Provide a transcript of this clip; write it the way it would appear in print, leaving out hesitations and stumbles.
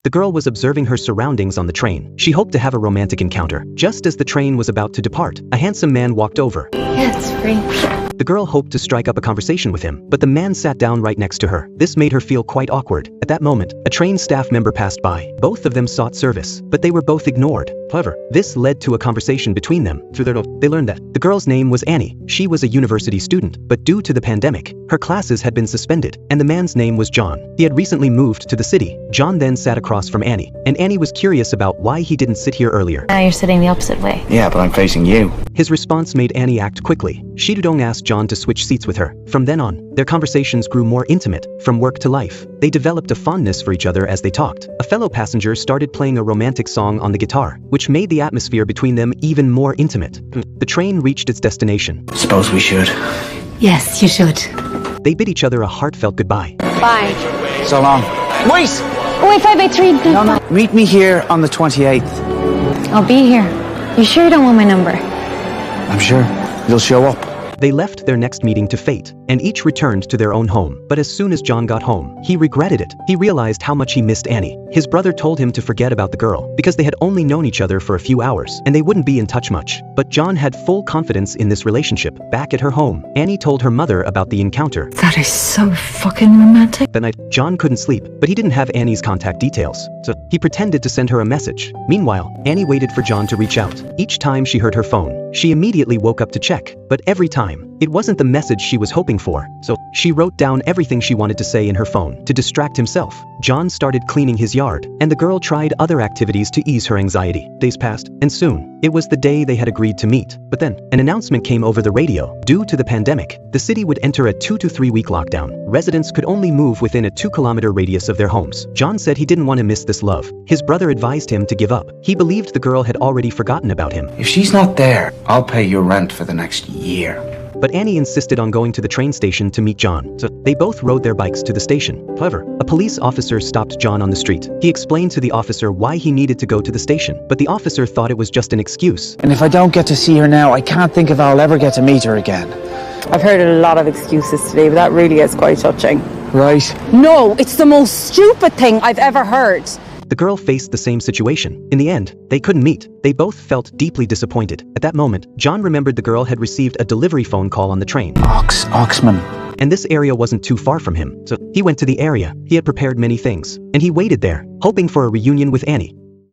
The girl was observing her surroundings on the train. She hoped to have a romantic encounter. Just as the train was about to depart, a handsome man walked over. Yeah, it's free. The girl hoped to strike up a conversation with him, but the man sat down right next to her. This made her feel quite awkward. At that moment, a train staff member passed by. Both of them sought service, but they were both ignored. However, this led to a conversation between them. Through their note, they learned that the girl's name was Annie. She was a university student, but due to the pandemic, her classes had been suspended, and the man's name was John. He had recently moved to the city. John then sat across from Annie, and Annie was curious about why he didn't sit here earlier. Now you're sitting the opposite way. Yeah, but I'm facing you. His response made Annie act quickly. She Dudong asked John to switch seats with her. From then on, their conversations grew more intimate, from work to life. They developed a fondness for each other as they talked. A fellow passenger started playing a romantic song on the guitar, which made the atmosphere between them even more intimate. The train reached its destination. Suppose we should. Yes, you should. They bid each other a heartfelt goodbye. Bye. So long. Wait! Oh, wait, 583. No. Meet me here on the 28th. I'll be here. You sure you don't want my number? I'm sure. You'll show up. They left their next meeting to fate, and each returned to their own home. But as soon as John got home, he regretted it. He realized how much he missed Annie. His brother told him to forget about the girl, because they had only known each other for a few hours, and they wouldn't be in touch much. But John had full confidence in this relationship. Back at her home, Annie told her mother about the encounter. That is so fucking romantic. That night, John couldn't sleep, but he didn't have Annie's contact details, so he pretended to send her a message. Meanwhile, Annie waited for John to reach out. Each time she heard her phone, she immediately woke up to check, but every time, it wasn't the message she was hoping for, so she wrote down everything she wanted to say in her phone. To distract himself, John started cleaning his yard, and the girl tried other activities to ease her anxiety. Days passed, and soon, it was the day they had agreed to meet. But then, an announcement came over the radio. Due to the pandemic, the city would enter a 2 to 3 week lockdown. Residents could only move within a 2-kilometer radius of their homes. John said he didn't want to miss this love. His brother advised him to give up. He believed the girl had already forgotten about him. If she's not there, I'll pay your rent for the next year. But Annie insisted on going to the train station to meet John, so they both rode their bikes to the station. However, a police officer stopped John on the street. He explained to the officer why he needed to go to the station, but the officer thought it was just an excuse. And if I don't get to see her now, I can't think if I'll ever get to meet her again. I've heard a lot of excuses today, but that really is quite touching. Right? No, it's the most stupid thing I've ever heard. The girl faced the same situation. In the end, they couldn't meet. They both felt deeply disappointed. At that moment, John remembered the girl had received a delivery phone call on the train. Oxman. And this area wasn't too far from him, so he went to the area. He had prepared many things, and he waited there, hoping for a reunion with Annie.